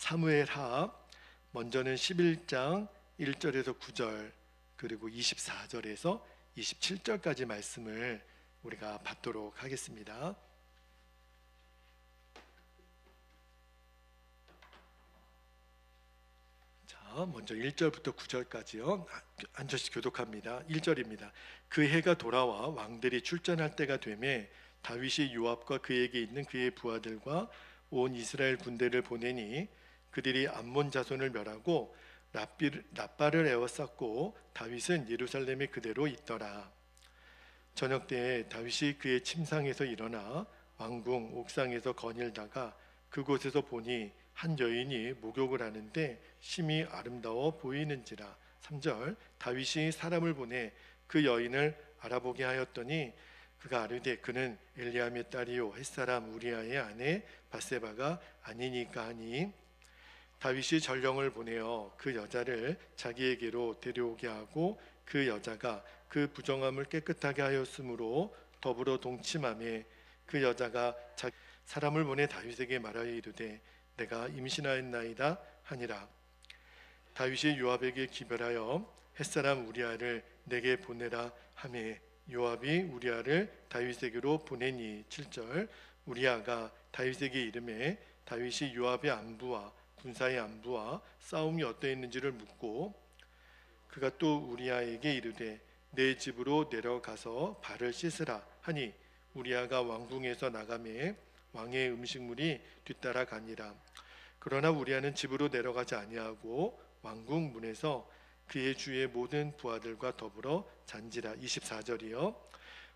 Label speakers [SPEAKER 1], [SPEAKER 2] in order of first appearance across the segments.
[SPEAKER 1] 사무엘하 먼저는 11장 1절에서 9절 그리고 24절에서 27절까지 말씀을 우리가 받도록 하겠습니다. 자, 먼저 1절부터 9절까지요. 한 절씩 교독합니다. 1절입니다. 그 해가 돌아와 왕들이 출전할 때가 되매 다윗이 요압과 그에게 있는 그의 부하들과 온 이스라엘 군대를 보내니 그들이 암몬 자손을 멸하고 랍바를 에워쌌고 다윗은 예루살렘에 그대로 있더라. 저녁 때에 다윗이 그의 침상에서 일어나 왕궁 옥상에서 거닐다가 그곳에서 보니 한 여인이 목욕을 하는데 심히 아름다워 보이는지라. 3절 다윗이 사람을 보내 그 여인을 알아보게 하였더니 그가 아뢰되 그는 엘리암의 딸이요 햇사람 우리아의 아내 밧세바가 아니니까 하니 다윗이 전령을 보내어 그 여자를 자기에게로 데려오게 하고 그 여자가 그 부정함을 깨끗하게 하였으므로 더불어 동침하며 그 여자가 사람을 보내 다윗에게 말하여 이르되 내가 임신하였나이다 하니라. 다윗이 요압에게 기별하여 햇사람 우리아를 내게 보내라 하며 요압이 우리아를 다윗에게로 보내니. 7절 우리아가 다윗에게 이르매 다윗이 요압의 안부와 군사의 안부와 싸움이 어떠했는지를 묻고 그가 또 우리아에게 이르되 내 집으로 내려가서 발을 씻으라 하니 우리아가 왕궁에서 나가매 왕의 음식물이 뒤따라 가니라. 그러나 우리아는 집으로 내려가지 아니하고 왕궁 문에서 그의 주의 모든 부하들과 더불어 잔지라. 24절이요.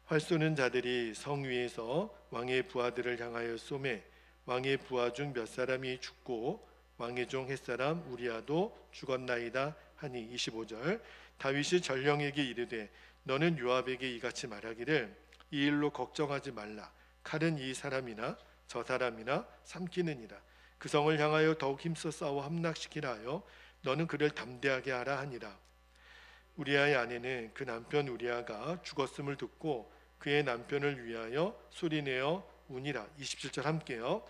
[SPEAKER 1] 활 쏘는 자들이 성 위에서 왕의 부하들을 향하여 쏘매 왕의 부하 중 몇 사람이 죽고 왕의 종 햇사람 우리아도 죽었나이다 하니. 25절 다윗이 전령에게 이르되 너는 요압에게 이같이 말하기를 이 일로 걱정하지 말라. 칼은 이 사람이나 저 사람이나 삼키느니라. 그 성을 향하여 더욱 힘써 싸워 함락시키라 하여 너는 그를 담대하게 하라 하니라. 우리아의 아내는 그 남편 우리아가 죽었음을 듣고 그의 남편을 위하여 소리내어 우니라. 27절 함께요.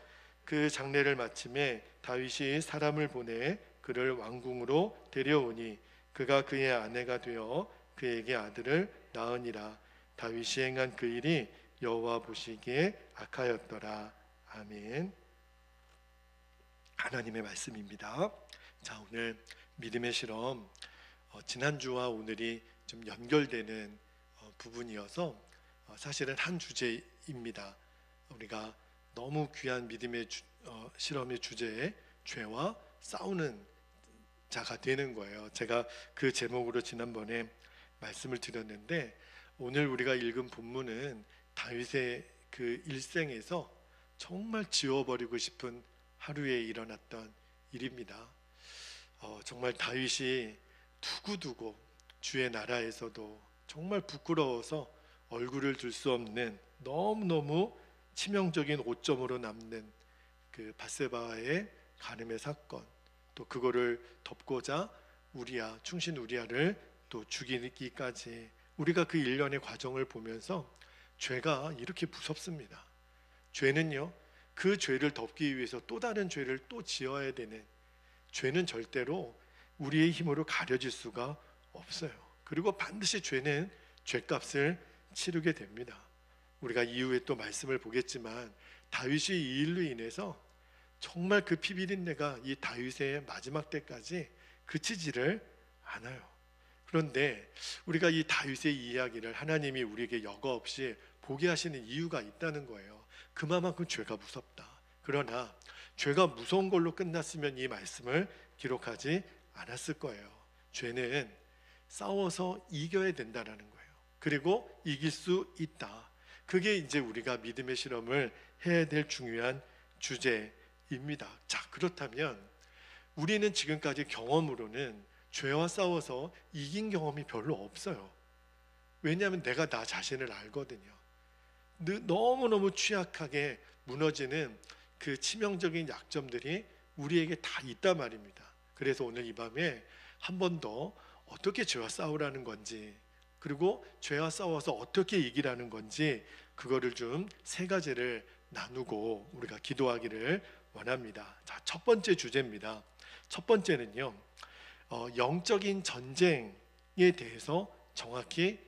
[SPEAKER 1] 그 장례를 마침에 다윗이 사람을 보내 그를 왕궁으로 데려오니 그가 그의 아내가 되어 그에게 아들을 낳으니라. 다윗이 행한 그 일이 여호와 보시기에 악하였더라. 아멘. 하나님의 말씀입니다. 자, 오늘 믿음의 실험 지난주와 오늘이 좀 연결되는 부분이어서 사실은 한 주제입니다. 우리가 너무 귀한 믿음의 실험의 주제에 죄와 싸우는 자가 되는 거예요. 제가 그 제목으로 지난번에 말씀을 드렸는데 오늘 우리가 읽은 본문은 다윗의 그 일생에서 정말 지워버리고 싶은 하루에 일어났던 일입니다. 정말 다윗이 두고두고 주의 나라에서도 정말 부끄러워서 얼굴을 들 수 없는 너무너무 치명적인 오점으로 남는 그 밧세바의 간음의 사건, 또 그거를 덮고자 우리아, 충신 우리아를 또 죽이기까지 우리가 그 일련의 과정을 보면서 죄가 이렇게 무섭습니다. 죄는요, 그 죄를 덮기 위해서 또 다른 죄를 또 지어야 되는, 죄는 절대로 우리의 힘으로 가려질 수가 없어요. 그리고 반드시 죄는 죄값을 치르게 됩니다. 우리가 이후에 또 말씀을 보겠지만 다윗이 이 일로 인해서 정말 그 피비린내가 이 다윗의 마지막 때까지 그치지를 않아요. 그런데 우리가 이 다윗의 이야기를 하나님이 우리에게 여과 없이 보게 하시는 이유가 있다는 거예요. 그만큼 죄가 무섭다. 그러나 죄가 무서운 걸로 끝났으면 이 말씀을 기록하지 않았을 거예요. 죄는 싸워서 이겨야 된다는 거예요. 그리고 이길 수 있다. 그게 이제 우리가 믿음의 실험을 해야 될 중요한 주제입니다. 자, 그렇다면 우리는 지금까지 경험으로는 죄와 싸워서 이긴 경험이 별로 없어요. 왜냐하면 내가 나 자신을 알거든요. 너무너무 취약하게 무너지는 그 치명적인 약점들이 우리에게 다 있단 말입니다. 그래서 오늘 이 밤에 한 번 더 어떻게 죄와 싸우라는 건지, 그리고 죄와 싸워서 어떻게 이기라는 건지, 그거를 좀 세 가지를 나누고 우리가 기도하기를 원합니다. 자, 첫 번째 주제입니다. 첫 번째는요, 영적인 전쟁에 대해서 정확히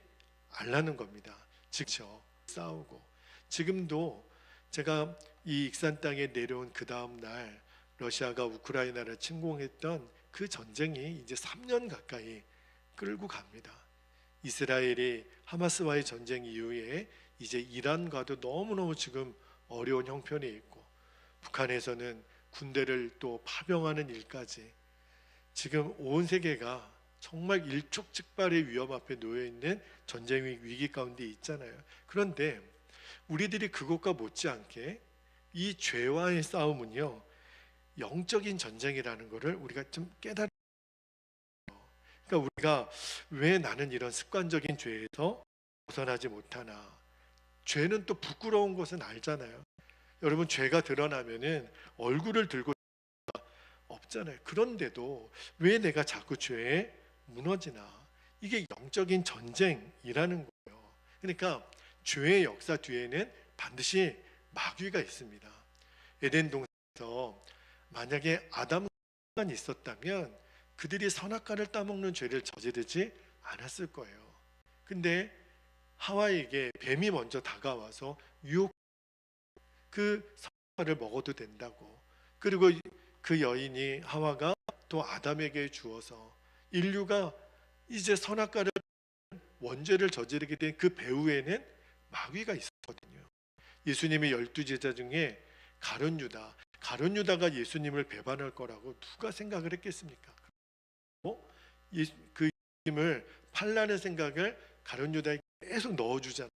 [SPEAKER 1] 알라는 겁니다. 즉죠 싸우고. 지금도 제가 이 익산 땅에 내려온 그 다음 날 러시아가 우크라이나를 침공했던 그 전쟁이 이제 3년 가까이 끌고 갑니다. 이스라엘이 하마스와의 전쟁 이후에 이제 이란과도 너무너무 지금 어려운 형편이 있고, 북한에서는 군대를 또 파병하는 일까지, 지금 온 세계가 정말 일촉즉발의 위험 앞에 놓여 있는 전쟁 위기 가운데 있잖아요. 그런데 우리들이 그것과 못지않게 이 죄와의 싸움은요, 영적인 전쟁이라는 것을 우리가 좀 깨달아요. 그러니까 우리가 왜 나는 이런 습관적인 죄에서 벗어나지 못하나? 죄는 또 부끄러운 것은 알잖아요. 여러분, 죄가 드러나면은 얼굴을 들고 없잖아요. 그런데도 왜 내가 자꾸 죄에 무너지나? 이게 영적인 전쟁이라는 거예요. 그러니까 죄의 역사 뒤에는 반드시 마귀가 있습니다. 에덴 동산에서 만약에 아담만 있었다면 그들이 선악과를 따먹는 죄를 저지르지 않았을 거예요. 근데 하와에게 뱀이 먼저 다가와서 유혹, 그 선악과를 먹어도 된다고, 그리고 그 여인이 하와가 또 아담에게 주어서 인류가 이제 선악과를 원죄를 저지르게 된 그 배후에는 마귀가 있었거든요. 예수님의 12제자 중에 가룟 유다가 예수님을 배반할 거라고 누가 생각을 했겠습니까? 그 예수님을 팔라는 생각을 가룟 유다에게 계속 넣어주잖아요.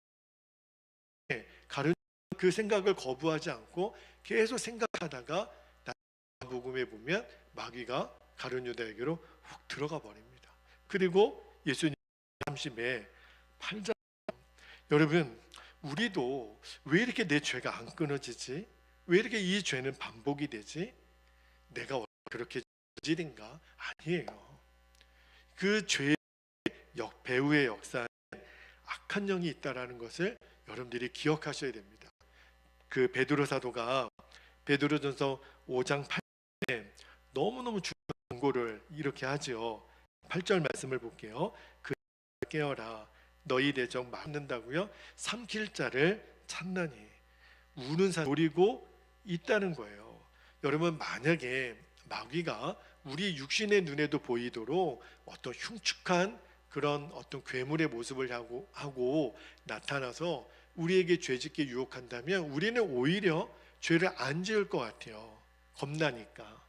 [SPEAKER 1] 가룟 그 생각을 거부하지 않고 계속 생각하다가 복음에 보면 마귀가 가룟 유다에게로 훅 들어가 버립니다. 그리고 예수님 잠시에 팔자. 여러분, 우리도 왜 이렇게 내 죄가 안 끊어지지? 왜 이렇게 이 죄는 반복이 되지? 내가 원래 그렇게 저질인가? 아니에요. 그 죄의 배후의 역사에 악한 영이 있다라는 것을 여러분들이 기억하셔야 됩니다. 그 베드로 사도가 베드로전서 5장 8절에 너무너무 중요한 권고를 이렇게 하죠. 8절 말씀을 볼게요. 그 깨어라, 너희 대적 막는다고요? 삼킬 자를 찾나니. 우는 사 노리고 있다는 거예요. 여러분, 만약에 마귀가 우리 육신의 눈에도 보이도록 어떤 흉측한 그런 어떤 괴물의 모습을 하고 나타나서 우리에게 죄짓게 유혹한다면 우리는 오히려 죄를 안 지을 것 같아요. 겁나니까.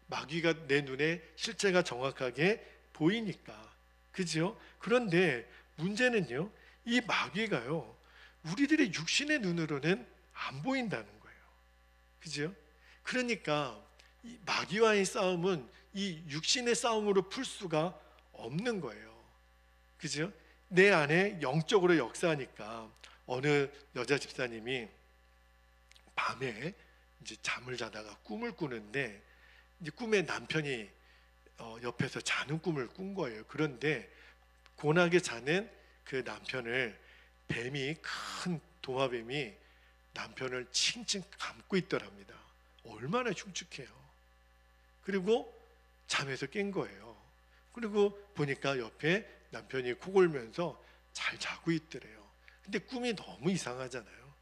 [SPEAKER 1] 마귀가 내 눈에 실체가 정확하게 보이니까. 그죠? 그런데 문제는요, 이 마귀가요, 우리들의 육신의 눈으로는 안 보인다는 거예요. 그죠? 그러니까 이 마귀와의 싸움은 이 육신의 싸움으로 풀 수가 없는 거예요. 그죠? 내 안에 영적으로 역사하니까. 어느 여자 집사님이 밤에 이제 잠을 자다가 꿈을 꾸는데, 이제 꿈에 남편이 옆에서 자는 꿈을 꾼 거예요. 그런데 곤하게 자는 그 남편을 큰 도마뱀이 남편을 칭칭 감고 있더랍니다. 얼마나 흉측해요. 그리고 잠에서 깬 거예요. 그리고 보니까 옆에 남편이 코 골면서 잘 자고 있더래요. 근데 꿈이 너무 이상하잖아요.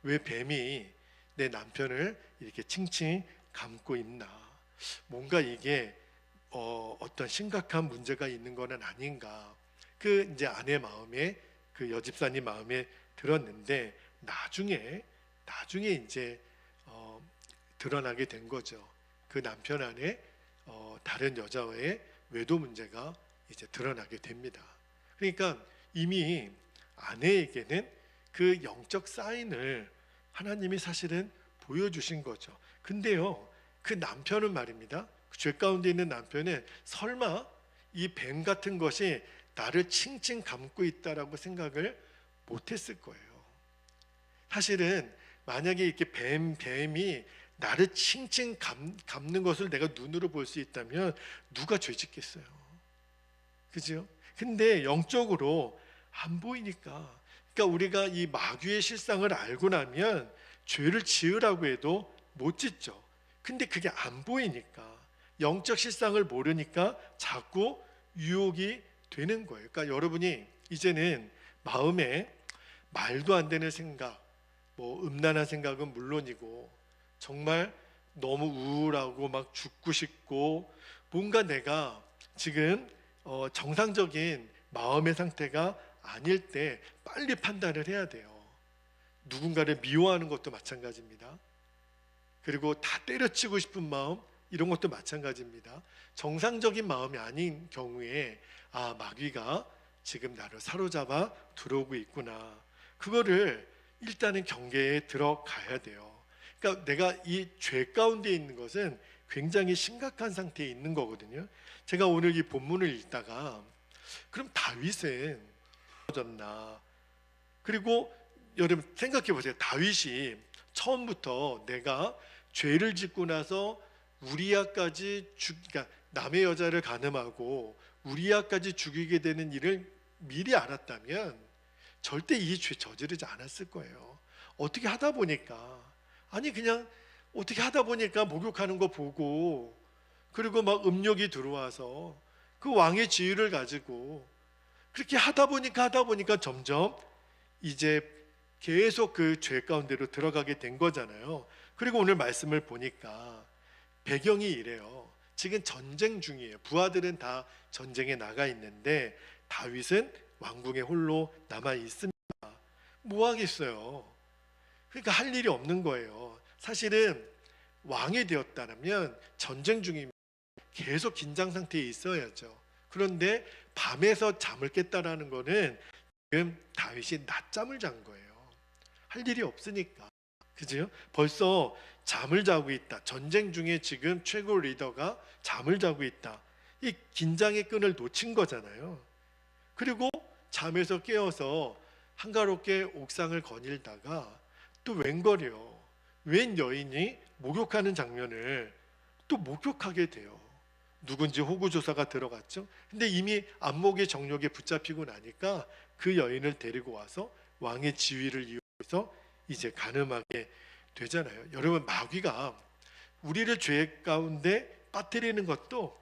[SPEAKER 1] 왜 뱀이 내 남편을 이렇게 칭칭 감고 있나? 뭔가 이게 어떤 심각한 문제가 있는 거는 아닌가? 그 이제 아내 마음에, 그 여집사님 마음에 들었는데 나중에 이제 드러나게 된 거죠. 그 남편 안에 다른 여자와의 외도 문제가 이제 드러나게 됩니다. 그러니까 이미 아내에게는 그 영적 사인을 하나님이 사실은 보여주신 거죠. 근데요, 그 남편은 말입니다, 그 죄 가운데 있는 남편은 설마 이 뱀 같은 것이 나를 칭칭 감고 있다라고 생각을 못했을 거예요. 사실은 만약에 이렇게 뱀이 나를 칭칭 감는 것을 내가 눈으로 볼 수 있다면 누가 죄 짓겠어요? 그죠? 근데 영적으로 안 보이니까. 그러니까 우리가 이 마귀의 실상을 알고 나면 죄를 지으라고 해도 못 짓죠. 근데 그게 안 보이니까, 영적 실상을 모르니까 자꾸 유혹이 되는 거예요. 그러니까 여러분이 이제는 마음에 말도 안 되는 생각, 뭐 음란한 생각은 물론이고 정말 너무 우울하고 막 죽고 싶고 뭔가 내가 지금 정상적인 마음의 상태가 아닐 때 빨리 판단을 해야 돼요. 누군가를 미워하는 것도 마찬가지입니다. 그리고 다 때려치고 싶은 마음, 이런 것도 마찬가지입니다. 정상적인 마음이 아닌 경우에 마귀가 지금 나를 사로잡아 들어오고 있구나, 그거를 일단은 경계에 들어가야 돼요. 그러니까 내가 이 죄 가운데 있는 것은 굉장히 심각한 상태에 있는 거거든요. 제가 오늘 이 본문을 읽다가 그럼 다윗은 졌나? 그리고 여러분 생각해 보세요. 다윗이 처음부터 내가 죄를 짓고 나서 우리아까지 그러니까 남의 여자를 간음하고 우리아까지 죽이게 되는 일을 미리 알았다면 절대 이 죄 저지르지 않았을 거예요. 어떻게 하다 보니까, 그냥 어떻게 하다 보니까 목욕하는 거 보고, 그리고 막 음욕이 들어와서 그 왕의 지위를 가지고 그렇게 하다 보니까 점점 이제 계속 그 죄 가운데로 들어가게 된 거잖아요. 그리고 오늘 말씀을 보니까 배경이 이래요. 지금 전쟁 중이에요. 부하들은 다 전쟁에 나가 있는데 다윗은 왕궁에 홀로 남아 있습니다. 뭐 하겠어요? 그러니까 할 일이 없는 거예요. 사실은 왕이 되었다면 전쟁 중이면 계속 긴장 상태에 있어야죠. 그런데 밤에서 잠을 깼다라는 거는 지금 다윗이 낮잠을 잔 거예요. 할 일이 없으니까. 그죠? 벌써 잠을 자고 있다. 전쟁 중에 지금 최고 리더가 잠을 자고 있다. 이 긴장의 끈을 놓친 거잖아요. 그리고 잠에서 깨어서 한가롭게 옥상을 거닐다가 또 웬 여인이 목욕하는 장면을 또 목격하게 돼요. 누군지 호구조사가 들어갔죠. 근데 이미 안목의 정욕에 붙잡히고 나니까 그 여인을 데리고 와서 왕의 지위를 이용해서 이제 간음하게 되잖아요. 여러분, 마귀가 우리를 죄 가운데 빠뜨리는 것도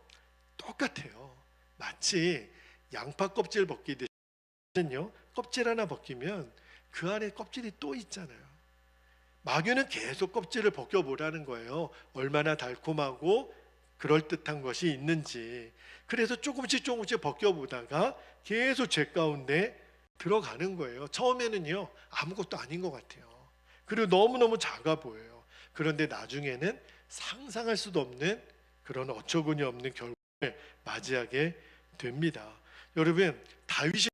[SPEAKER 1] 똑같아요. 마치 양파 껍질 벗기듯이요. 껍질 하나 벗기면 그 안에 껍질이 또 있잖아요. 마귀는 계속 껍질을 벗겨보라는 거예요. 얼마나 달콤하고 그럴듯한 것이 있는지. 그래서 조금씩 벗겨보다가 계속 죄 가운데 들어가는 거예요. 처음에는요, 아무것도 아닌 것 같아요. 그리고 너무너무 작아 보여요. 그런데 나중에는 상상할 수도 없는 그런 어처구니 없는 결과를 맞이하게 됩니다. 여러분, 다윗이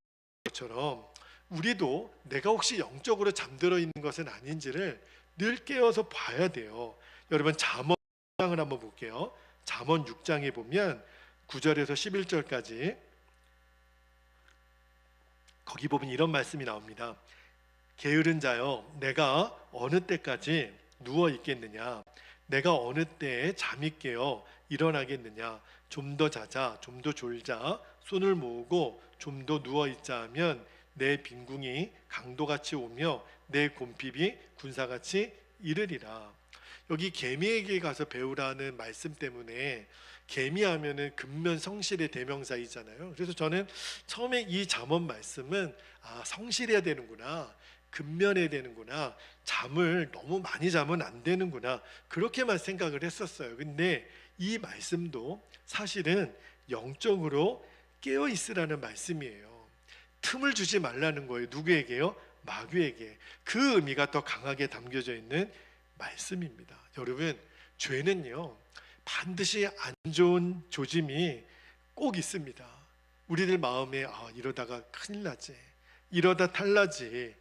[SPEAKER 1] 것처럼 우리도 내가 혹시 영적으로 잠들어 있는 것은 아닌지를 늘 깨어서 봐야 돼요. 여러분, 잠언 6장을 한번 볼게요. 잠언 6장에 보면 9절에서 11절까지 거기 보면 이런 말씀이 나옵니다. 게으른 자여, 내가 어느 때까지 누워 있겠느냐? 내가 어느 때에 잠이 깨어 일어나겠느냐? 좀 더 자자, 좀 더 졸자, 손을 모으고 좀 더 누워 있자 하면 내 빈궁이 강도같이 오며 내 곰핍이 군사같이 이르리라. 여기 개미에게 가서 배우라는 말씀 때문에 개미하면은 근면 성실의 대명사이잖아요. 그래서 저는 처음에 이 잠언 말씀은 성실해야 되는구나, 근면해야 되는구나, 잠을 너무 많이 자면 안 되는구나, 그렇게만 생각을 했었어요. 근데 이 말씀도 사실은 영적으로 깨어 있으라는 말씀이에요. 틈을 주지 말라는 거예요. 누구에게요? 마귀에게. 그 의미가 더 강하게 담겨져 있는 말씀입니다. 여러분, 죄는요, 반드시 안 좋은 조짐이 꼭 있습니다. 우리들 마음에 이러다가 큰일 나지, 이러다 탈나지.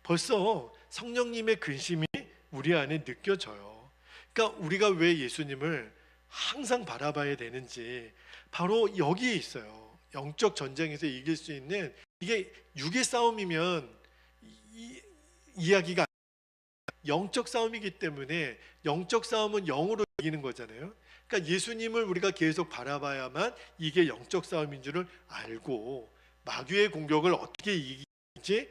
[SPEAKER 1] 벌써 성령님의 근심이 우리 안에 느껴져요. 그러니까 우리가 왜 예수님을 항상 바라봐야 되는지 바로 여기에 있어요. 영적 전쟁에서 이길 수 있는, 이게 육의 싸움이면 이야기가 영적 싸움이기 때문에 영적 싸움은 영으로 이기는 거잖아요. 그러니까 예수님을 우리가 계속 바라봐야만 이게 영적 싸움인 줄을 알고 마귀의 공격을 어떻게 이기는지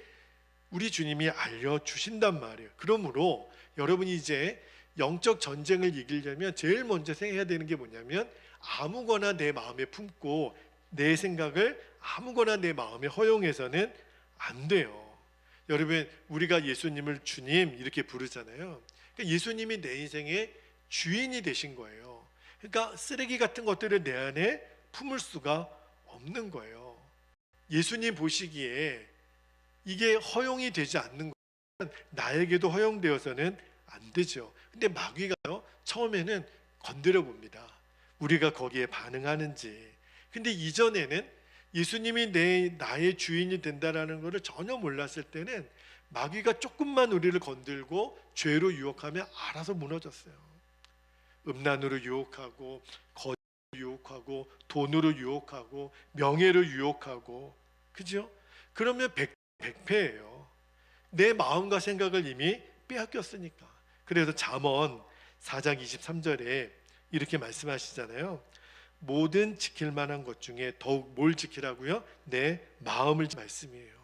[SPEAKER 1] 우리 주님이 알려주신단 말이에요. 그러므로 여러분이 이제 영적 전쟁을 이기려면 제일 먼저 해야 되는 게 뭐냐면 아무거나 내 마음에 품고 내 생각을 아무거나 내 마음에 허용해서는 안 돼요. 여러분, 우리가 예수님을 주님 이렇게 부르잖아요. 그러니까 예수님이 내 인생의 주인이 되신 거예요. 그러니까 쓰레기 같은 것들을 내 안에 품을 수가 없는 거예요. 예수님 보시기에 이게 허용이 되지 않는 거면 나에게도 허용되어서는 안 되죠. 근데 마귀가요, 처음에는 건드려 봅니다. 우리가 거기에 반응하는지. 근데 이전에는 예수님이 나의 주인이 된다라는 것을 전혀 몰랐을 때는 마귀가 조금만 우리를 건들고 죄로 유혹하면 알아서 무너졌어요. 음란으로 유혹하고, 거짓으로 유혹하고, 돈으로 유혹하고, 명예로 유혹하고, 그죠? 그러면 백패예요. 내 마음과 생각을 이미 빼앗겼으니까. 그래서 잠언 4장 23절에 이렇게 말씀하시잖아요. 모든 지킬 만한 것 중에 더욱 뭘 지키라고요? 내 마음을 말씀이에요.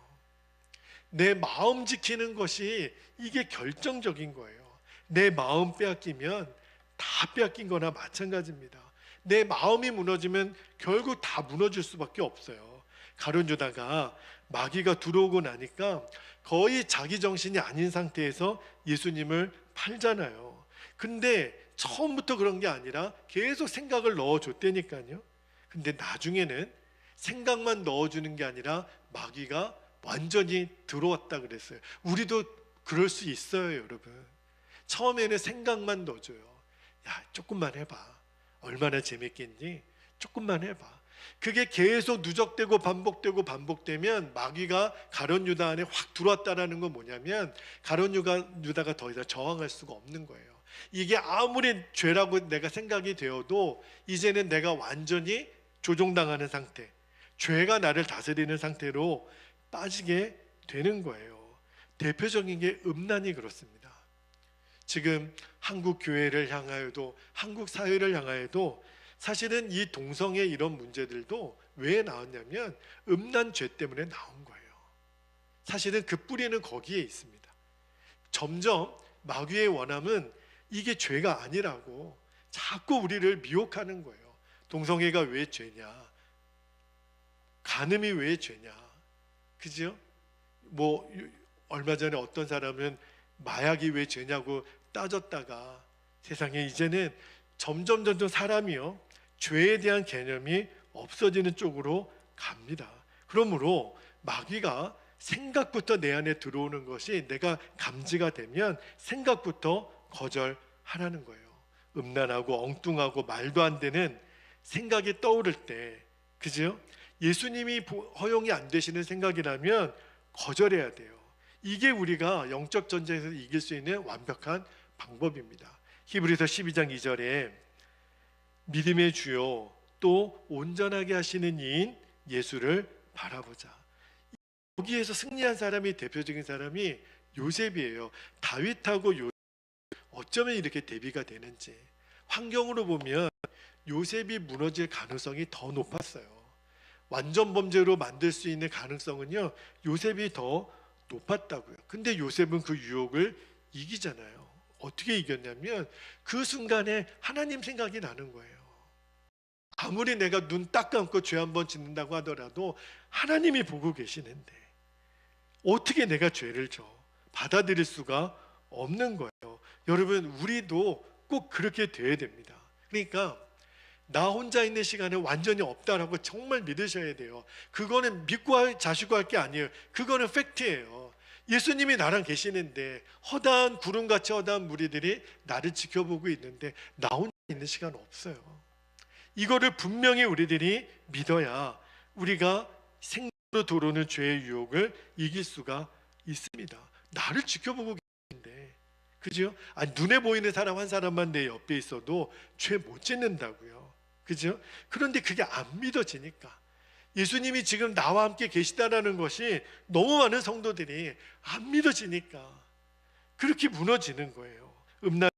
[SPEAKER 1] 내 마음 지키는 것이 이게 결정적인 거예요. 내 마음 빼앗기면 다 빼앗긴 거나 마찬가지입니다. 내 마음이 무너지면 결국 다 무너질 수밖에 없어요. 가룟 유다가 마귀가 들어오고 나니까 거의 자기 정신이 아닌 상태에서 예수님을 팔잖아요. 근데 처음부터 그런 게 아니라 계속 생각을 넣어줬다니까요. 근데 나중에는 생각만 넣어주는 게 아니라 마귀가 완전히 들어왔다 그랬어요. 우리도 그럴 수 있어요, 여러분. 처음에는 생각만 넣어줘요. 야, 조금만 해봐. 얼마나 재밌겠니? 조금만 해봐. 그게 계속 누적되고 반복되면 마귀가 가룟 유다 안에 확 들어왔다라는 건 뭐냐면 가룟 유다가 더 이상 저항할 수가 없는 거예요. 이게 아무리 죄라고 내가 생각이 되어도 이제는 내가 완전히 조종당하는 상태, 죄가 나를 다스리는 상태로 빠지게 되는 거예요. 대표적인 게 음란이 그렇습니다. 지금 한국 교회를 향하여도 한국 사회를 향하여도 사실은 이 동성애 이런 문제들도 왜 나왔냐면 음란죄 때문에 나온 거예요. 사실은 그 뿌리는 거기에 있습니다. 점점 마귀의 원함은 이게 죄가 아니라고 자꾸 우리를 미혹하는 거예요. 동성애가 왜 죄냐? 간음이 왜 죄냐? 그죠? 뭐 얼마 전에 어떤 사람은 마약이 왜 죄냐고 따졌다가 세상에 이제는 점점 사람이요 죄에 대한 개념이 없어지는 쪽으로 갑니다. 그러므로 마귀가 생각부터 내 안에 들어오는 것이 내가 감지가 되면 생각부터 거절하라는 거예요. 음란하고 엉뚱하고 말도 안 되는 생각이 떠오를 때, 그죠? 예수님이 허용이 안 되시는 생각이라면 거절해야 돼요. 이게 우리가 영적 전쟁에서 이길 수 있는 완벽한 방법입니다. 히브리서 12장 2절에 믿음의 주요 또 온전하게 하시는 이인 예수를 바라보자. 여기에서 승리한 사람이 대표적인 사람이 요셉이에요. 다윗하고 어쩌면 이렇게 대비가 되는지. 환경으로 보면 요셉이 무너질 가능성이 더 높았어요. 완전 범죄로 만들 수 있는 가능성은요 요셉이 더 높았다고요. 근데 요셉은 그 유혹을 이기잖아요. 어떻게 이겼냐면 그 순간에 하나님 생각이 나는 거예요. 아무리 내가 눈 딱 감고 죄 한 번 짓는다고 하더라도 하나님이 보고 계시는데 어떻게 내가 죄를 받아들일 수가 없는 거예요. 여러분, 우리도 꼭 그렇게 돼야 됩니다. 그러니까 나 혼자 있는 시간에 완전히 없다라고 정말 믿으셔야 돼요. 그거는 믿고 자시고 할 게 아니에요. 그거는 팩트예요. 예수님이 나랑 계시는데 허다한 구름같이 허다한 무리들이 나를 지켜보고 있는데 나 혼자 있는 시간 없어요. 이거를 분명히 우리들이 믿어야 우리가 생으로 들어오는 죄의 유혹을 이길 수가 있습니다. 나를 지켜보고 계신데, 그죠? 눈에 보이는 사람 한 사람만 내 옆에 있어도 죄 못 짓는다고요. 그죠? 그런데 그게 안 믿어지니까 예수님이 지금 나와 함께 계시다라는 것이 너무 많은 성도들이 안 믿어지니까 그렇게 무너지는 거예요. 음란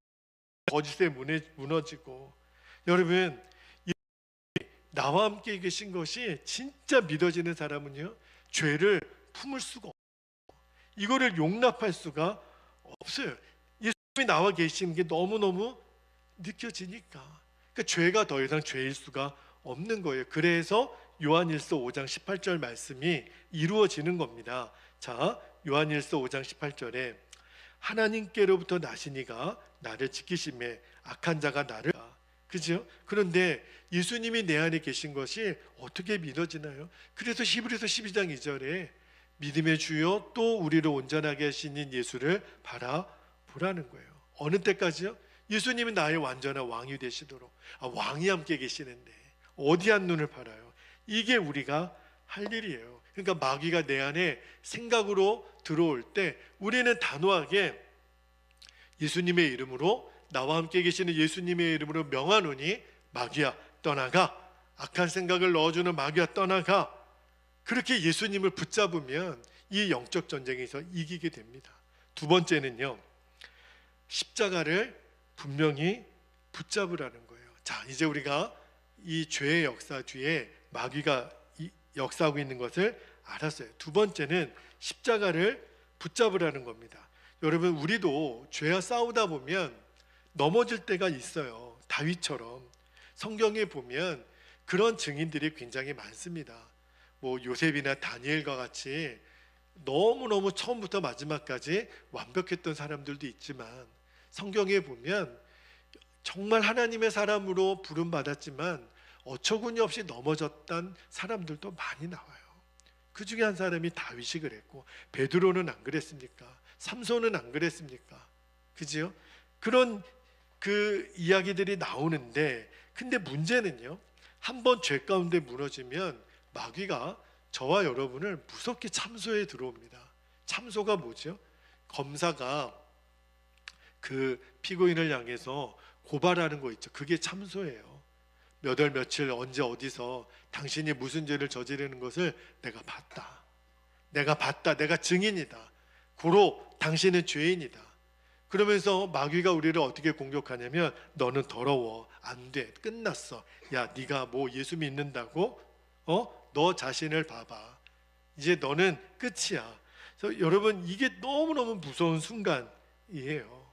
[SPEAKER 1] 거짓에 무너지고. 여러분, 나와 함께 계신 것이 진짜 믿어지는 사람은요 죄를 품을 수가 없어요. 이거를 용납할 수가 없어요. 나와 계시는 게 너무너무 느껴지니까, 그러니까 죄가 더 이상 죄일 수가 없는 거예요. 그래서 요한일서 5장 18절 말씀이 이루어지는 겁니다. 자, 요한일서 5장 18절에 하나님께로부터 나시니가 나를 지키심에 악한 자가 나를, 그죠? 그런데 예수님이 내 안에 계신 것이 어떻게 믿어지나요? 그래서 히브리서 12장 2절에 믿음의 주요 또 우리를 온전하게 하시는 예수를 바라보라는 거예요. 어느 때까지요? 예수님이 나의 완전한 왕이 되시도록. 왕이 함께 계시는데 어디 한 눈을 팔아요? 이게 우리가 할 일이에요. 그러니까 마귀가 내 안에 생각으로 들어올 때 우리는 단호하게 예수님의 이름으로, 나와 함께 계시는 예수님의 이름으로 명하노니 마귀야 떠나가, 악한 생각을 넣어주는 마귀야 떠나가. 그렇게 예수님을 붙잡으면 이 영적 전쟁에서 이기게 됩니다. 두 번째는요, 십자가를 분명히 붙잡으라는 거예요. 자, 이제 우리가 이 죄의 역사 뒤에 마귀가 역사하고 있는 것을 알았어요. 두 번째는 십자가를 붙잡으라는 겁니다. 여러분, 우리도 죄와 싸우다 보면 넘어질 때가 있어요. 다윗처럼. 성경에 보면 그런 증인들이 굉장히 많습니다. 뭐 요셉이나 다니엘과 같이 너무너무 처음부터 마지막까지 완벽했던 사람들도 있지만, 성경에 보면 정말 하나님의 사람으로 부름받았지만 어처구니 없이 넘어졌던 사람들도 많이 나와요. 그 중에 한 사람이 다윗이 그랬고, 베드로는 안 그랬습니까? 삼손은 안 그랬습니까? 그지요? 그런 그 이야기들이 나오는데, 근데 문제는요, 한번 죄 가운데 무너지면 마귀가 저와 여러분을 무섭게 참소에 들어옵니다. 참소가 뭐죠? 검사가 그 피고인을 향해서 고발하는 거 있죠. 그게 참소예요. 몇 월 며칠 언제 어디서 당신이 무슨 죄를 저지르는 것을 내가 봤다. 내가 증인이다. 고로 당신은 죄인이다. 그러면서 마귀가 우리를 어떻게 공격하냐면, 너는 더러워, 안 돼, 끝났어. 야, 네가 뭐 예수 믿는다고? 너 자신을 봐봐. 이제 너는 끝이야. 그래서 여러분, 이게 너무너무 무서운 순간이에요.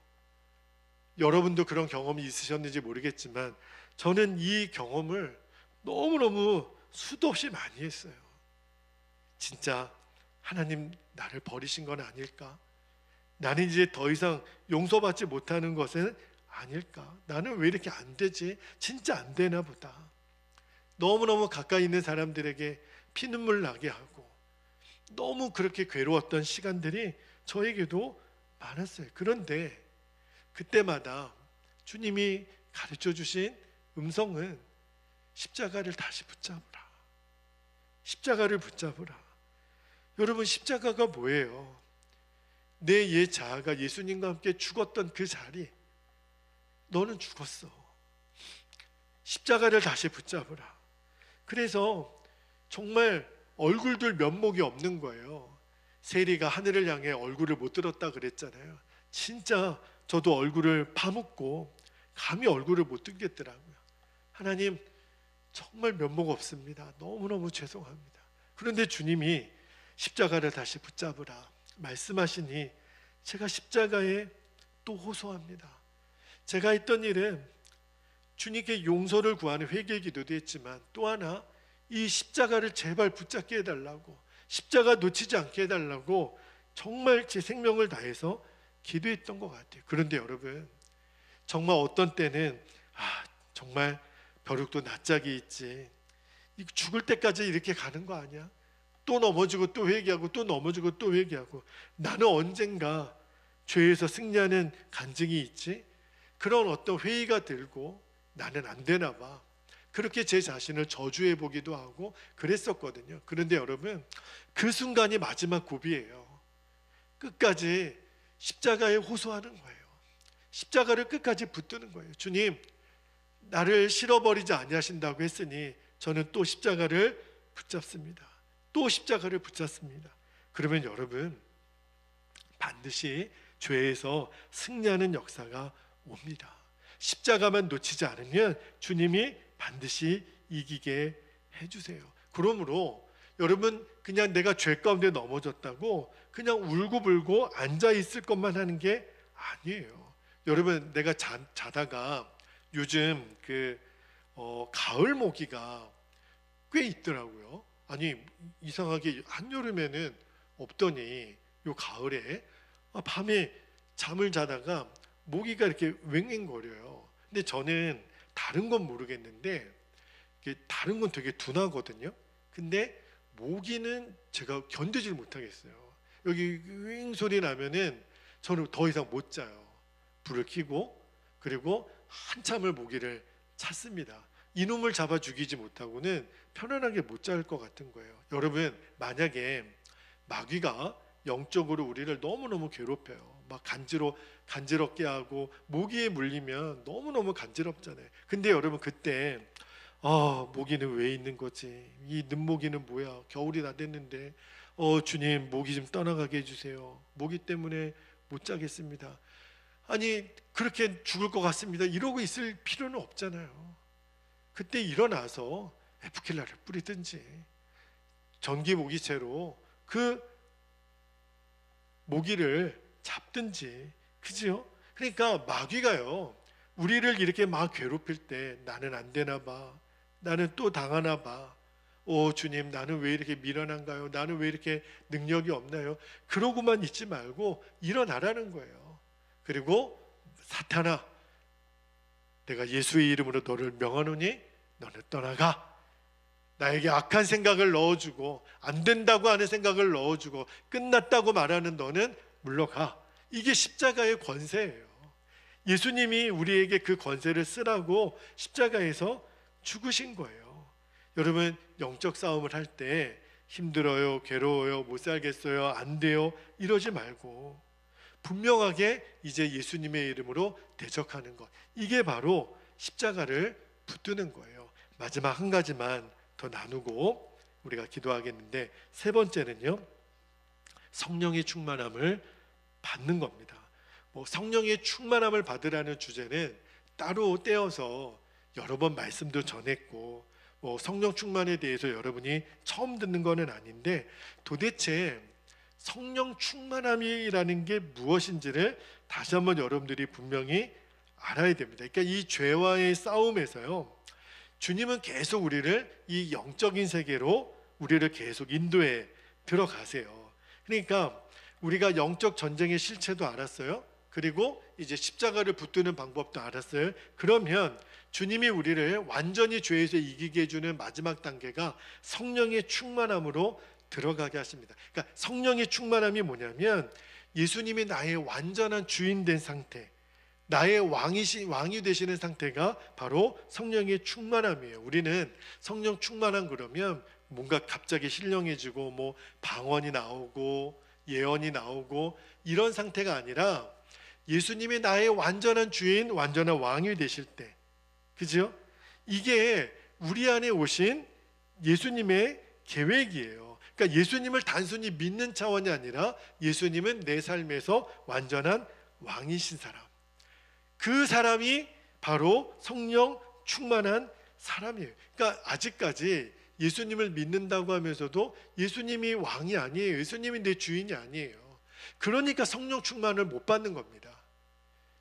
[SPEAKER 1] 여러분도 그런 경험이 있으셨는지 모르겠지만 저는 이 경험을 너무너무 수도 없이 많이 했어요. 진짜 하나님 나를 버리신 건 아닐까? 나는 이제 더 이상 용서받지 못하는 것은 아닐까? 나는 왜 이렇게 안 되지? 진짜 안 되나 보다. 너무너무 가까이 있는 사람들에게 피눈물 나게 하고 너무 그렇게 괴로웠던 시간들이 저에게도 많았어요. 그런데 그때마다 주님이 가르쳐 주신 음성은 십자가를 다시 붙잡으라. 십자가를 붙잡으라. 여러분, 십자가가 뭐예요? 내 옛 자아가 예수님과 함께 죽었던 그 자리, 너는 죽었어. 십자가를 다시 붙잡으라. 그래서 정말 얼굴들 면목이 없는 거예요. 세리가 하늘을 향해 얼굴을 못 들었다 그랬잖아요. 진짜 저도 얼굴을 파묻고 감히 얼굴을 못 들겠더라고요. 하나님, 정말 면목 없습니다. 너무너무 죄송합니다. 그런데 주님이 십자가를 다시 붙잡으라 말씀하시니 제가 십자가에 또 호소합니다. 제가 했던 일은 주님께 용서를 구하는 회개 기도도 했지만, 또 하나 이 십자가를 제발 붙잡게 해달라고, 십자가 놓치지 않게 해달라고 정말 제 생명을 다해서 기도했던 것 같아요. 그런데 여러분, 정말 어떤 때는 정말 벼룩도 낯짝이 있지, 죽을 때까지 이렇게 가는 거 아니야? 또 넘어지고 또 회개하고 또 넘어지고 또 회개하고, 나는 언젠가 죄에서 승리하는 간증이 있지? 그런 어떤 회의가 들고 나는 안 되나 봐. 그렇게 제 자신을 저주해 보기도 하고 그랬었거든요. 그런데 여러분, 그 순간이 마지막 고비예요. 끝까지 십자가에 호소하는 거예요. 십자가를 끝까지 붙드는 거예요. 주님, 나를 실어버리지 아니하신다고 했으니 저는 또 십자가를 붙잡습니다. 또 십자가를 붙잡습니다. 그러면 여러분, 반드시 죄에서 승리하는 역사가 옵니다. 십자가만 놓치지 않으면 주님이 반드시 이기게 해주세요. 그러므로 여러분, 그냥 내가 죄 가운데 넘어졌다고 그냥 울고불고 앉아있을 것만 하는 게 아니에요. 여러분, 내가 자다가 요즘 가을 모기가 꽤 있더라고요. 아니, 이상하게 한여름에는 없더니 요 가을에 밤에 잠을 자다가 모기가 이렇게 웽웽거려요. 근데 저는 다른 건 모르겠는데 다른 건 되게 둔하거든요. 근데 모기는 제가 견디질 못하겠어요. 여기 윙 소리 나면은 저는 더 이상 못 자요. 불을 켜고 그리고 한참을 모기를 찾습니다. 이놈을 잡아 죽이지 못하고는 편안하게 못 잘 것 같은 거예요. 여러분, 만약에 마귀가 영적으로 우리를 너무너무 괴롭혀요. 막 간지럽게 하고 모기에 물리면 너무너무 간지럽잖아요. 근데 여러분, 그때 모기는 왜 있는 거지? 이 눈모기는 뭐야? 겨울이 다 됐는데 주님, 모기 좀 떠나가게 해주세요. 모기 때문에 못 자겠습니다. 아니, 그렇게 죽을 것 같습니다. 이러고 있을 필요는 없잖아요. 그때 일어나서 에프킬라를 뿌리든지 전기 모기채로 그 모기를 잡든지, 그죠? 그러니까 마귀가요, 우리를 이렇게 막 괴롭힐 때 나는 안 되나 봐, 나는 또 당하나 봐, 주님, 나는 왜 이렇게 미련한가요? 나는 왜 이렇게 능력이 없나요? 그러고만 있지 말고 일어나라는 거예요. 그리고 사탄아, 내가 예수의 이름으로 너를 명하노니 너는 떠나가. 나에게 악한 생각을 넣어주고 안 된다고 하는 생각을 넣어주고 끝났다고 말하는 너는 물러가. 이게 십자가의 권세예요. 예수님이 우리에게 그 권세를 쓰라고 십자가에서 죽으신 거예요. 여러분, 영적 싸움을 할 때 힘들어요, 괴로워요, 못 살겠어요, 안 돼요 이러지 말고 분명하게 이제 예수님의 이름으로 대적하는 것, 이게 바로 십자가를 붙드는 거예요. 마지막 한 가지만 더 나누고 우리가 기도하겠는데, 세 번째는요, 성령의 충만함을 받는 겁니다. 성령의 충만함을 받으라는 주제는 따로 떼어서 여러 번 말씀도 전했고 성령 충만에 대해서 여러분이 처음 듣는 거는 아닌데, 도대체 성령 충만함이라는 게 무엇인지를 다시 한번 여러분들이 분명히 알아야 됩니다. 그러니까 이 죄와의 싸움에서요, 주님은 계속 우리를 이 영적인 세계로 우리를 계속 인도해 들어가세요. 그러니까 우리가 영적 전쟁의 실체도 알았어요. 그리고 이제 십자가를 붙드는 방법도 알았어요. 그러면 주님이 우리를 완전히 죄에서 이기게 해주는 마지막 단계가 성령의 충만함으로 들어가게 하십니다. 그러니까 성령의 충만함이 뭐냐면 예수님이 나의 완전한 주인 된 상태, 나의 왕이 되시는 상태가 바로 성령의 충만함이에요. 우리는 성령 충만함 그러면 뭔가 갑자기 신령해지고 방언이 나오고 예언이 나오고 이런 상태가 아니라 예수님이 나의 완전한 주인, 완전한 왕이 되실 때, 그죠? 이게 우리 안에 오신 예수님의 계획이에요. 그러니까 예수님을 단순히 믿는 차원이 아니라 예수님은 내 삶에서 완전한 왕이신 사람, 그 사람이 바로 성령 충만한 사람이에요. 그러니까 아직까지 예수님을 믿는다고 하면서도 예수님이 왕이 아니에요. 예수님이 내 주인이 아니에요. 그러니까 성령 충만을 못 받는 겁니다.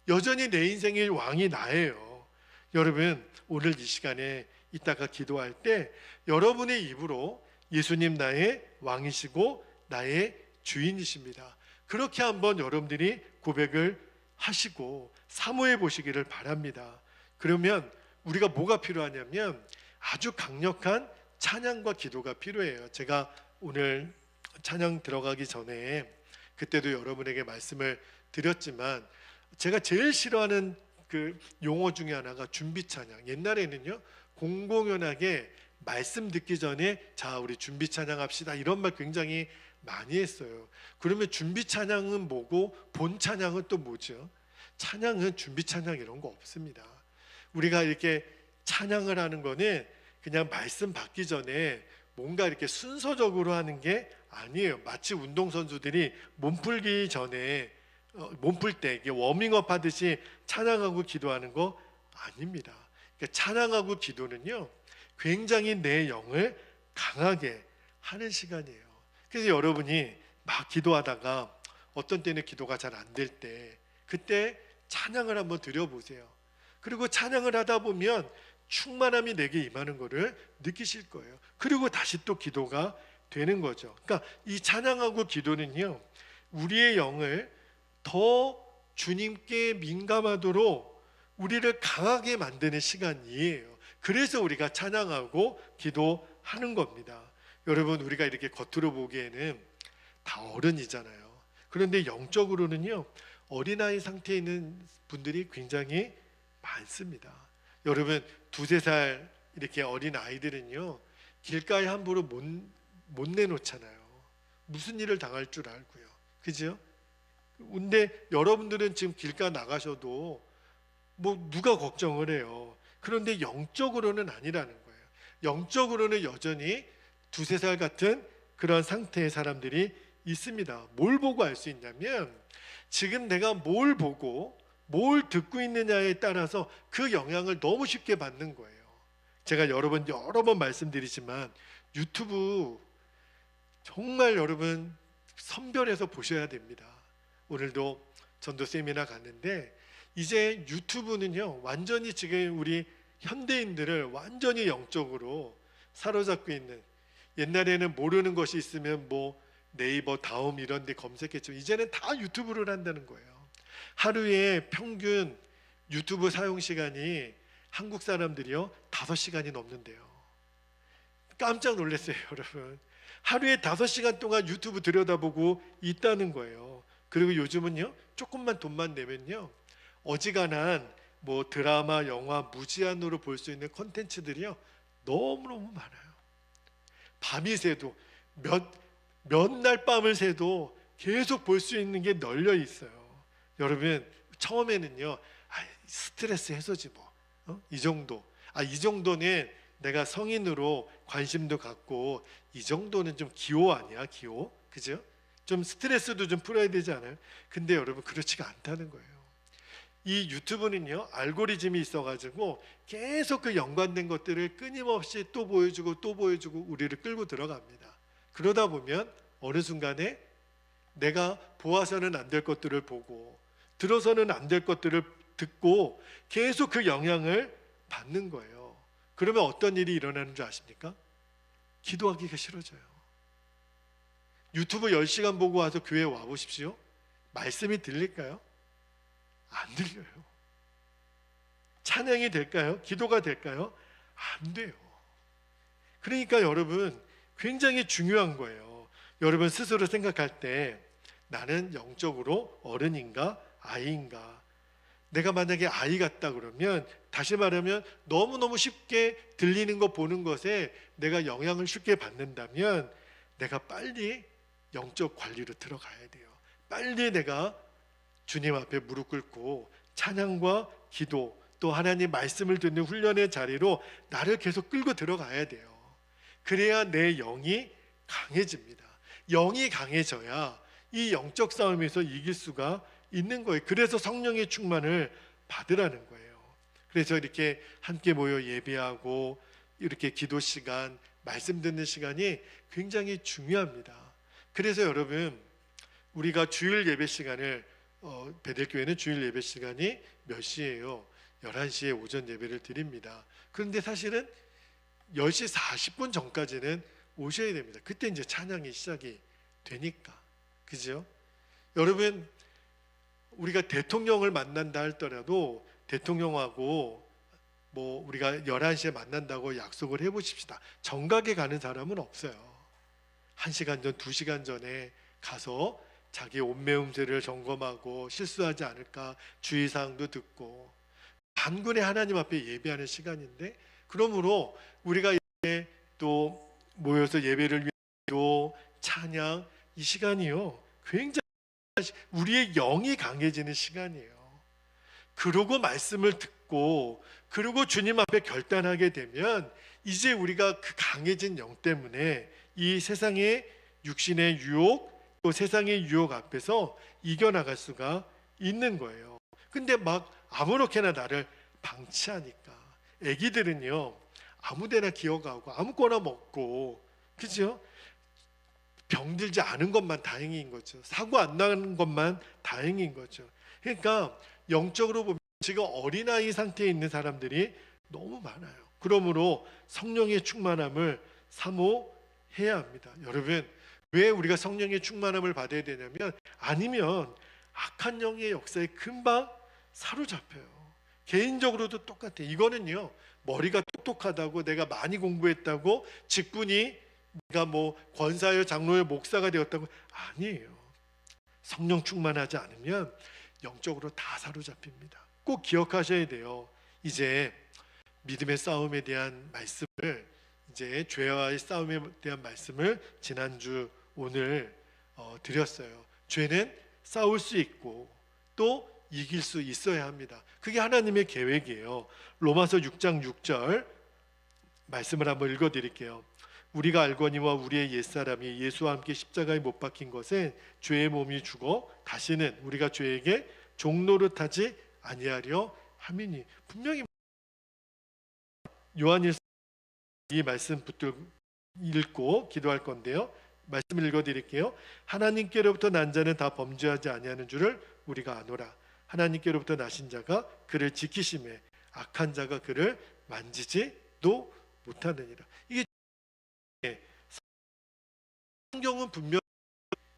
[SPEAKER 1] 여전히 내 인생의 왕이 나예요. 여러분, 오늘 이 시간에 이따가 기도할 때 여러분의 입으로 예수님 나의 왕이시고 나의 주인이십니다, 그렇게 한번 여러분들이 고백을 하시고 사모해 보시기를 바랍니다. 그러면 우리가 뭐가 필요하냐면 아주 강력한 찬양과 기도가 필요해요. 제가 오늘 찬양 들어가기 전에 그때도 여러분에게 말씀을 드렸지만, 제가 제일 싫어하는 그 용어 중에 하나가 준비 찬양. 옛날에는요, 공공연하게 말씀 듣기 전에 자, 우리 준비 찬양합시다, 이런 말 굉장히 많이 했어요. 그러면 준비 찬양은 뭐고 본 찬양은 또 뭐죠? 찬양은 준비 찬양 이런 거 없습니다. 우리가 이렇게 찬양을 하는 거는 그냥 말씀 받기 전에 뭔가 이렇게 순서적으로 하는 게 아니에요. 마치 운동선수들이 몸풀기 전에 몸풀 때 이게 워밍업 하듯이 찬양하고 기도하는 거 아닙니다. 그러니까 찬양하고 기도는요, 굉장히 내 영을 강하게 하는 시간이에요. 그래서 여러분이 막 기도하다가 어떤 때는 기도가 잘 안 될 때, 그때 찬양을 한번 드려보세요. 그리고 찬양을 하다 보면 충만함이 내게 임하는 것을 느끼실 거예요. 그리고 다시 또 기도가 되는 거죠. 그러니까 이 찬양하고 기도는요, 우리의 영을 더 주님께 민감하도록 우리를 강하게 만드는 시간이에요. 그래서 우리가 찬양하고 기도하는 겁니다. 여러분, 우리가 이렇게 겉으로 보기에는 다 어른이잖아요. 그런데 영적으로는요, 어린아이 상태에 있는 분들이 굉장히 많습니다. 여러분, 2~3살 이렇게 어린 아이들은요, 길가에 함부로 못 내놓잖아요. 무슨 일을 당할 줄 알고요. 그죠? 근데 여러분들은 지금 길가 나가셔도 뭐 누가 걱정을 해요. 그런데 영적으로는 아니라는 거예요. 영적으로는 여전히 2~3살 같은 그런 상태의 사람들이 있습니다. 뭘 보고 알 수 있냐면, 지금 내가 뭘 보고 뭘 듣고 있느냐에 따라서 그 영향을 너무 쉽게 받는 거예요. 제가 여러 번 말씀드리지만 유튜브 정말 여러분 선별해서 보셔야 됩니다. 오늘도 전도 세미나 갔는데, 이제 유튜브는요, 완전히 지금 우리 현대인들을 완전히 영적으로 사로잡고 있는, 옛날에는 모르는 것이 있으면 뭐 네이버, 다음 이런 데 검색했죠. 이제는 다 유튜브를 한다는 거예요. 하루에 평균 유튜브 사용 시간이 한국 사람들이요 5시간이 넘는데요. 깜짝 놀랐어요, 여러분. 하루에 5시간 동안 유튜브 들여다보고 있다는 거예요. 그리고 요즘은요, 조금만 돈만 내면요, 어지간한 뭐 드라마, 영화 무제한으로 볼 수 있는 콘텐츠들이요 너무너무 많아요. 밤이 새도 몇 날 밤을 새도 계속 볼 수 있는 게 널려 있어요. 여러분, 처음에는요, 스트레스 해소지 뭐, 이 정도, 이 정도는 내가 성인으로 관심도 갖고, 이 정도는 좀 기호 아니야, 기호, 그죠? 좀 스트레스도 좀 풀어야 되지 않아요? 근데 여러분, 그렇지가 않다는 거예요. 이 유튜브는요, 알고리즘이 있어가지고 계속 그 연관된 것들을 끊임없이 또 보여주고 또 보여주고 우리를 끌고 들어갑니다. 그러다 보면 어느 순간에 내가 보아서는 안 될 것들을 보고 들어서는 안 될 것들을 듣고 계속 그 영향을 받는 거예요. 그러면 어떤 일이 일어나는 줄 아십니까? 기도하기가 싫어져요. 유튜브 10시간 보고 와서 교회에 와보십시오. 말씀이 들릴까요? 안 들려요. 찬양이 될까요? 기도가 될까요? 안 돼요. 그러니까 여러분, 굉장히 중요한 거예요. 여러분 스스로 생각할 때, 나는 영적으로 어른인가 아이인가? 내가 만약에 아이 같다 그러면, 다시 말하면 너무너무 쉽게 들리는 거 보는 것에 내가 영향을 쉽게 받는다면, 내가 빨리 영적 관리로 들어가야 돼요. 빨리 내가 주님 앞에 무릎 꿇고 찬양과 기도, 또 하나님 말씀을 듣는 훈련의 자리로 나를 계속 끌고 들어가야 돼요. 그래야 내 영이 강해집니다. 영이 강해져야 이 영적 싸움에서 이길 수가 있는 거예요. 그래서 성령의 충만을 받으라는 거예요. 그래서 이렇게 함께 모여 예배하고 이렇게 기도 시간, 말씀 듣는 시간이 굉장히 중요합니다. 그래서 여러분, 우리가 주일 예배 시간을 베델교회는 주일 예배 시간이 몇 시예요? 11시에 오전 예배를 드립니다. 그런데 사실은 10시 40분 전까지는 오셔야 됩니다. 그때 이제 찬양이 시작이 되니까. 그죠? 여러분, 우리가 대통령을 만난다 할더라도 대통령하고 뭐 우리가 11시에 만난다고 약속을 해보십시다. 정각에 가는 사람은 없어요. 1시간 전, 2시간 전에 가서 자기 옷매음새를 점검하고 실수하지 않을까 주의사항도 듣고, 단군의 하나님 앞에 예배하는 시간인데, 그러므로 우리가 이렇게 또 모여서 예배를 위해 찬양, 이 시간이요 굉장히 우리의 영이 강해지는 시간이에요. 그러고 말씀을 듣고 그리고 주님 앞에 결단하게 되면, 이제 우리가 그 강해진 영 때문에 이 세상의 육신의 유혹, 또 세상의 유혹 앞에서 이겨나갈 수가 있는 거예요. 근데 막 아무렇게나 나를 방치하니까, 애기들은요 아무데나 기어가고 아무거나 먹고, 그죠? 병들지 않은 것만 다행인 거죠. 사고 안 나는 것만 다행인 거죠. 그러니까 영적으로 보면 지금 어린아이 상태에 있는 사람들이 너무 많아요. 그러므로 성령의 충만함을 사모해야 합니다. 여러분, 왜 우리가 성령의 충만함을 받아야 되냐면, 아니면 악한 영의 역사에 금방 사로잡혀요. 개인적으로도 똑같아요. 이거는요, 머리가 똑똑하다고, 내가 많이 공부했다고, 직분이 내가 뭐 권사요, 장로요, 목사가 되었다고, 아니에요. 성령 충만하지 않으면 영적으로 다 사로잡힙니다. 꼭 기억하셔야 돼요. 이제 믿음의 싸움에 대한 말씀을, 이제 죄와의 싸움에 대한 말씀을 지난주 오늘 드렸어요. 죄는 싸울 수 있고 또 이길 수 있어야 합니다. 그게 하나님의 계획이에요. 로마서 6장 6절 말씀을 한번 읽어드릴게요. 우리가 알거니와 우리의 옛사람이 예수와 함께 십자가에 못 박힌 것은 죄의 몸이 죽어 다시는 우리가 죄에게 종노릇하지 아니하려 함이니. 분명히 요한일서 이 말씀 붙들고 읽고 기도할 건데요. 말씀을 읽어드릴게요. 하나님께로부터 난 자는 다 범죄하지 아니하는 줄을 우리가 아노라. 하나님께로부터 나신 자가 그를 지키심에 악한 자가 그를 만지지도 못하느니라. 이게 성경은 분명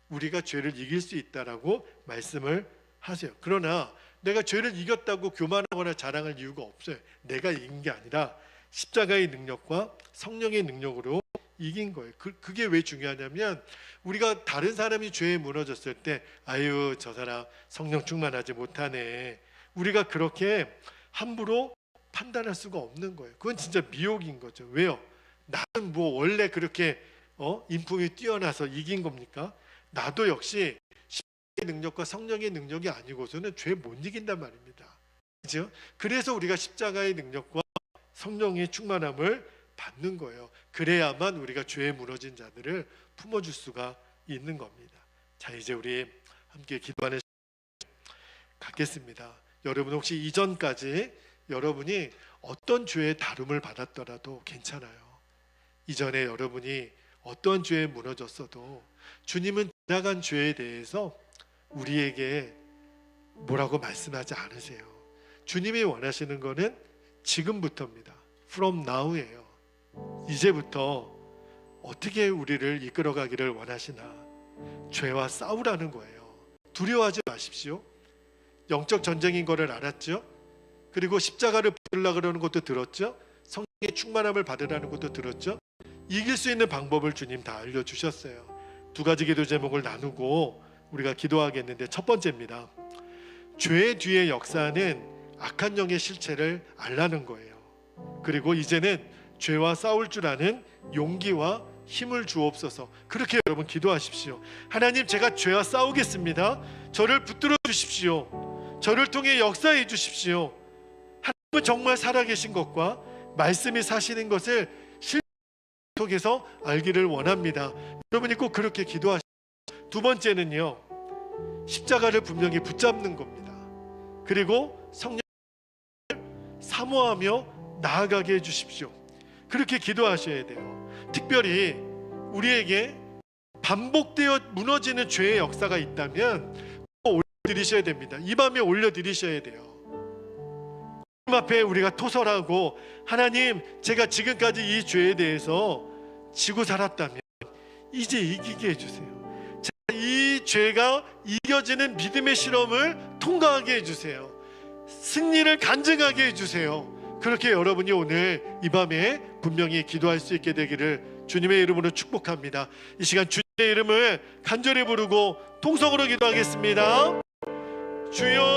[SPEAKER 1] 우리가 죄를 이길 수 있다라고 말씀을 하세요. 그러나 내가 죄를 이겼다고 교만하거나 자랑할 이유가 없어요. 내가 이긴 게 아니라 십자가의 능력과 성령의 능력으로 이긴 거예요. 그게 왜 중요하냐면, 우리가 다른 사람이 죄에 무너졌을 때 아유 저 사람 성령 충만하지 못하네, 우리가 그렇게 함부로 판단할 수가 없는 거예요. 그건 진짜 미혹인 거죠. 왜요? 나는 뭐 원래 그렇게 인품이 뛰어나서 이긴 겁니까? 나도 역시 십자가의 능력과 성령의 능력이 아니고서는 죄 못 이긴단 말입니다. 그렇죠? 그래서 우리가 십자가의 능력과 성령의 충만함을 받는 거예요. 그래야만 우리가 죄에 무너진 자들을 품어줄 수가 있는 겁니다. 자, 이제 우리 함께 기도하는 시간 갖겠습니다. 여러분 혹시 이전까지 여러분이 어떤 죄의 다름을 받았더라도 괜찮아요. 이전에 여러분이 어떤 죄에 무너졌어도 주님은 지나간 죄에 대해서 우리에게 뭐라고 말씀하지 않으세요. 주님이 원하시는 거는 지금부터입니다. From now예요. 이제부터 어떻게 우리를 이끌어가기를 원하시나. 죄와 싸우라는 거예요. 두려워하지 마십시오. 영적 전쟁인 거를 알았죠? 그리고 십자가를 붙들려고 그러는 것도 들었죠? 성령의 충만함을 받으라는 것도 들었죠? 이길 수 있는 방법을 주님 다 알려주셨어요. 두 가지 기도 제목을 나누고 우리가 기도하겠는데, 첫 번째입니다. 죄 뒤의 역사는 악한 영의 실체를 알라는 거예요. 그리고 이제는 죄와 싸울 줄 아는 용기와 힘을 주옵소서. 그렇게 여러분 기도하십시오. 하나님, 제가 죄와 싸우겠습니다. 저를 붙들어 주십시오. 저를 통해 역사해 주십시오. 하나님은 정말 살아계신 것과 말씀이 사시는 것을 실제 속에서 알기를 원합니다. 여러분이 꼭 그렇게 기도하십시오. 두 번째는요, 십자가를 분명히 붙잡는 겁니다. 그리고 성령을 사모하며 나아가게 해주십시오. 그렇게 기도하셔야 돼요. 특별히 우리에게 반복되어 무너지는 죄의 역사가 있다면 올려드리셔야 됩니다. 이 밤에 올려드리셔야 돼요. 하나님 앞에 우리가 토설하고, 하나님, 제가 지금까지 이 죄에 대해서 지고 살았다면 이제 이기게 해주세요. 이 죄가 이겨지는 믿음의 실험을 통과하게 해주세요. 승리를 간증하게 해주세요. 그렇게 여러분이 오늘 이 밤에 분명히 기도할 수 있게 되기를 주님의 이름으로 축복합니다. 이 시간 주님의 이름을 간절히 부르고 통성으로 기도하겠습니다. 주여